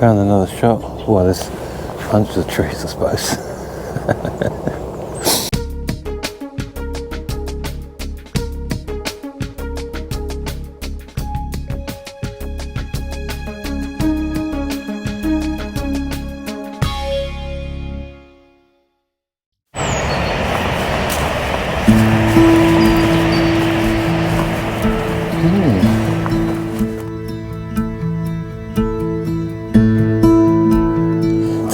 Found another shot. Well, there's hundreds of trees, I suppose.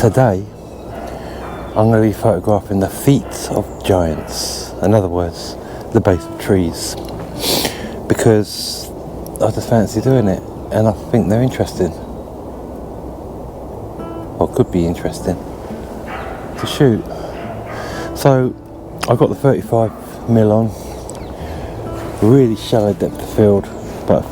Today, I'm going to be photographing the feet of giants, in other words, the base of trees, because I just fancy doing it and I think they're interesting, or could be interesting to shoot. So I've got the 35mm on, really shallow depth of field, but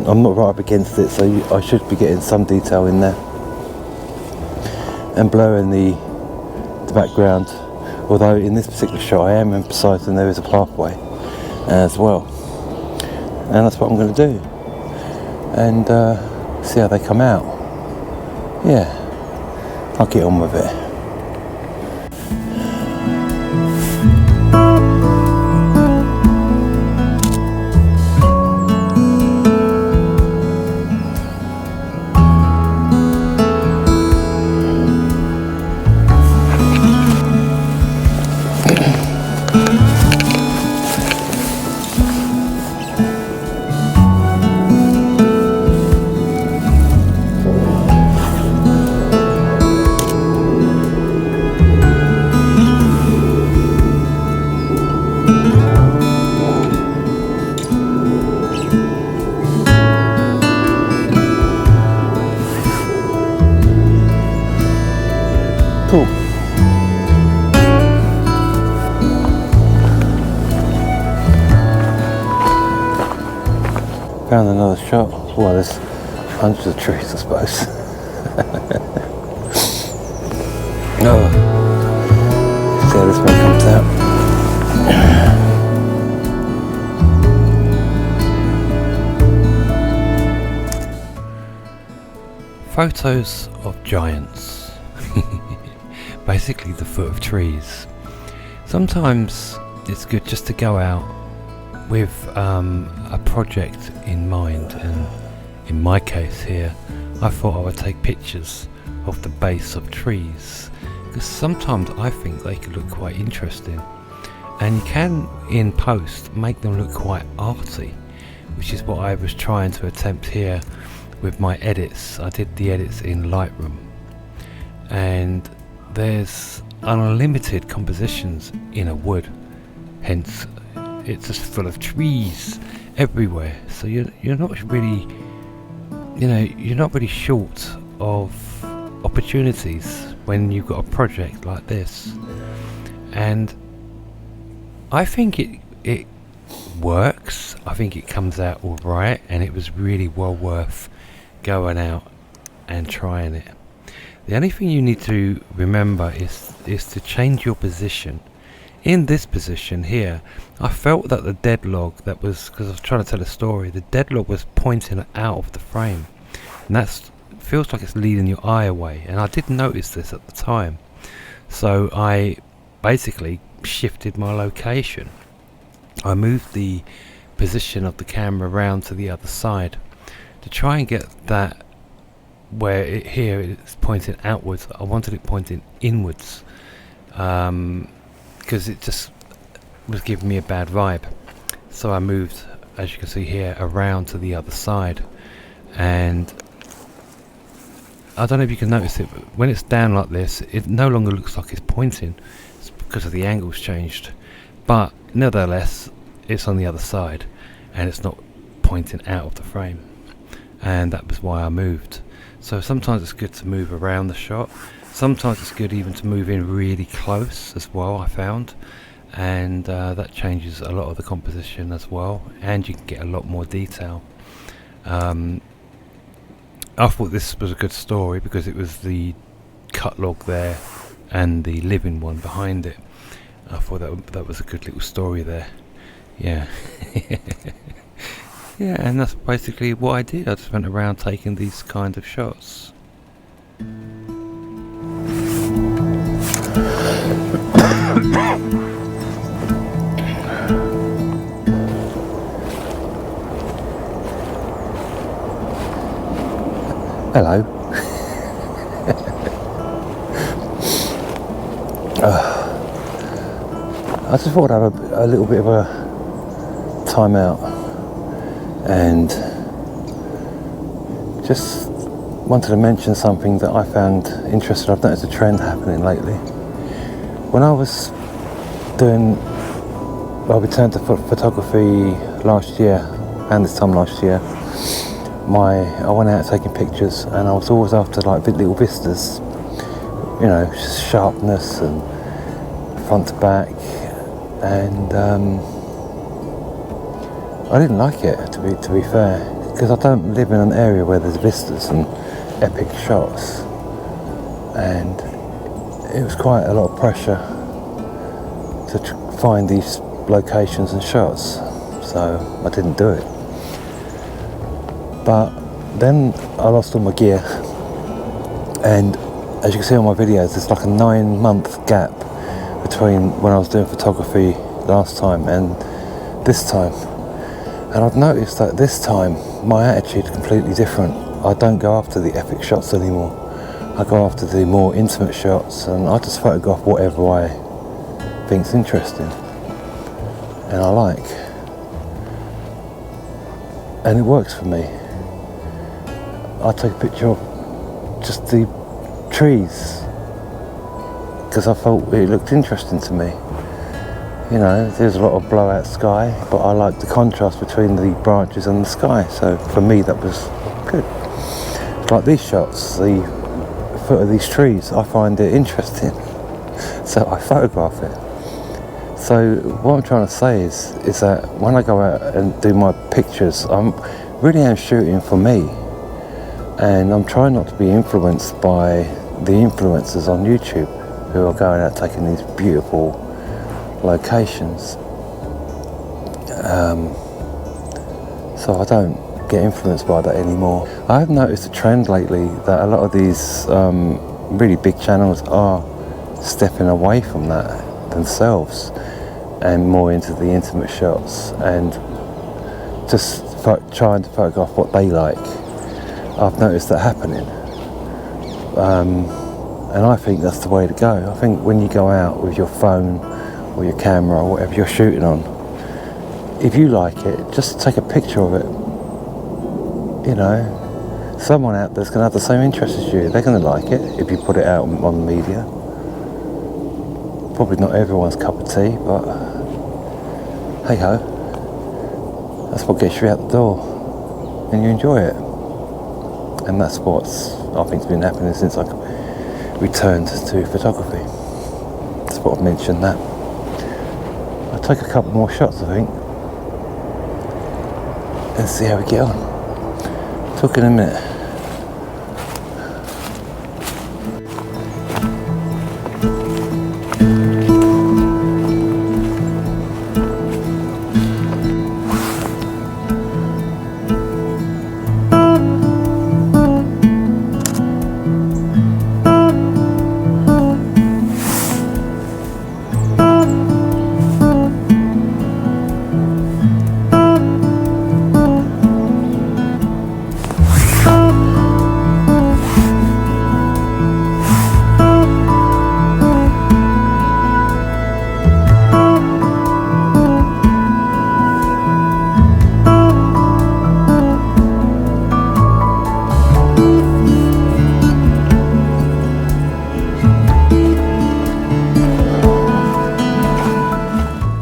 I'm not right up against it, so I should be getting some detail in there. And blurring the background, although in this particular shot I am emphasising there is a pathway as well, and that's what I'm going to do, and see how they come out. Yeah, I'll get on with it. Cool. Found another shot. Well, there's hundreds of trees, I suppose. Oh, see how this one comes out. Photos of giants. Basically the foot of trees. Sometimes it's good just to go out with a project in mind, and in my case here I thought I would take pictures of the base of trees, because sometimes I think they could look quite interesting, and you can in post make them look quite arty, which is what I was trying to attempt here with my edits. I did the edits in Lightroom, and there's unlimited compositions in a wood, hence it's just full of trees everywhere, so you're not really, you're not really short of opportunities when you've got a project like this. And I think it works. I think it comes out all right, and it was really well worth going out and trying it. The only thing you need to remember is to change your position. In this position here, I felt that the dead log, that was because I was trying to tell a story, the dead log was pointing out of the frame, and that feels like it's leading your eye away, and I did notice this at the time. So I basically shifted my location. I moved the position of the camera around to the other side to try and get that where here it's pointing outwards. I wanted it pointing inwards, because it just was giving me a bad vibe. So I moved, as you can see here, around to the other side, and I don't know if you can notice it, but when it's down like this, it no longer looks like it's pointing. It's because of the angles changed, but nevertheless it's on the other side and it's not pointing out of the frame, and that was why I moved. So sometimes it's good to move around the shot, sometimes it's good even to move in really close as well, I found, and that changes a lot of the composition as well, and you can get a lot more detail. I thought this was a good story because it was the cut log there and the living one behind it. I thought that was a good little story there. Yeah. Yeah, and that's basically what I did. I just went around taking these kind of shots. Hello. I just thought I'd have a little bit of a time out and just wanted to mention something that I found interesting. I've noticed a trend happening lately. When I was I returned to photography last year, and this time last year, I went out taking pictures, and I was always after like little vistas, you know, sharpness and front to back, and I didn't like it, to be fair, because I don't live in an area where there's vistas and epic shots, and it was quite a lot of pressure to find these locations and shots, so I didn't do it. But then I lost all my gear, and as you can see on my videos, there's like a 9-month gap between when I was doing photography last time and this time. And I've noticed that this time my attitude is completely different. I don't go after the epic shots anymore. I go after the more intimate shots, and I just photograph whatever I think's interesting and I like. And it works for me. I take a picture of just the trees because I thought it looked interesting to me. You know, there's a lot of blowout sky, but I like the contrast between the branches and the sky, so for me that was good. Like these shots, the foot of these trees, I find it interesting, so I photograph it. So what I'm trying to say is that when I go out and do my pictures, I'm really shooting for me, and I'm trying not to be influenced by the influencers on YouTube who are going out taking these beautiful locations. So I don't get influenced by that anymore. I've noticed a trend lately that a lot of these really big channels are stepping away from that themselves and more into the intimate shots and just trying to photograph what they like. I've noticed that happening, and I think that's the way to go. I think when you go out with your phone or your camera or whatever you're shooting on, if you like it, just take a picture of it. You know, someone out there's going to have the same interest as you. They're going to like it if you put it out on the media. Probably not everyone's cup of tea, but hey ho, that's what gets you out the door and you enjoy it. And that's what's, I think, has been happening since I returned to photography. That's what I mentioned that. I'll take a couple more shots, I think, and see how we get on. Talk in a minute.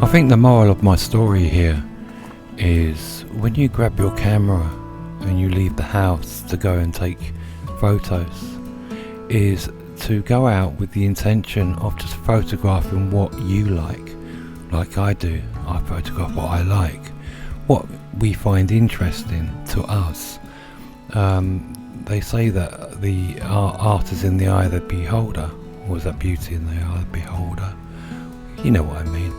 I think the moral of my story here is when you grab your camera and you leave the house to go and take photos, is to go out with the intention of just photographing what you like I do. I photograph what I like, what we find interesting to us. They say that the art is in the eye of the beholder, or is that beauty in the eye of the beholder? You know what I mean.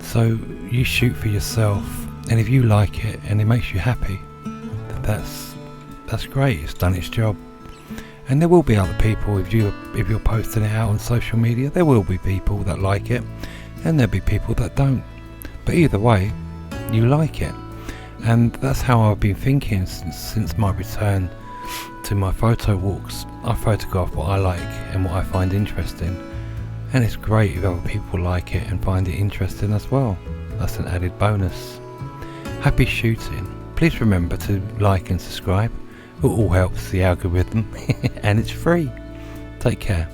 So you shoot for yourself, and if you like it and it makes you happy, then that's great. It's done its job. And there will be other people, if you're posting it out on social media, there will be people that like it, and there'll be people that don't. But either way, you like it. And that's how I've been thinking since my return to my photo walks. I photograph what I like and what I find interesting. And it's great if other people like it and find it interesting as well. That's an added bonus. Happy shooting. Please remember to like and subscribe. It all helps the algorithm and it's free. Take care.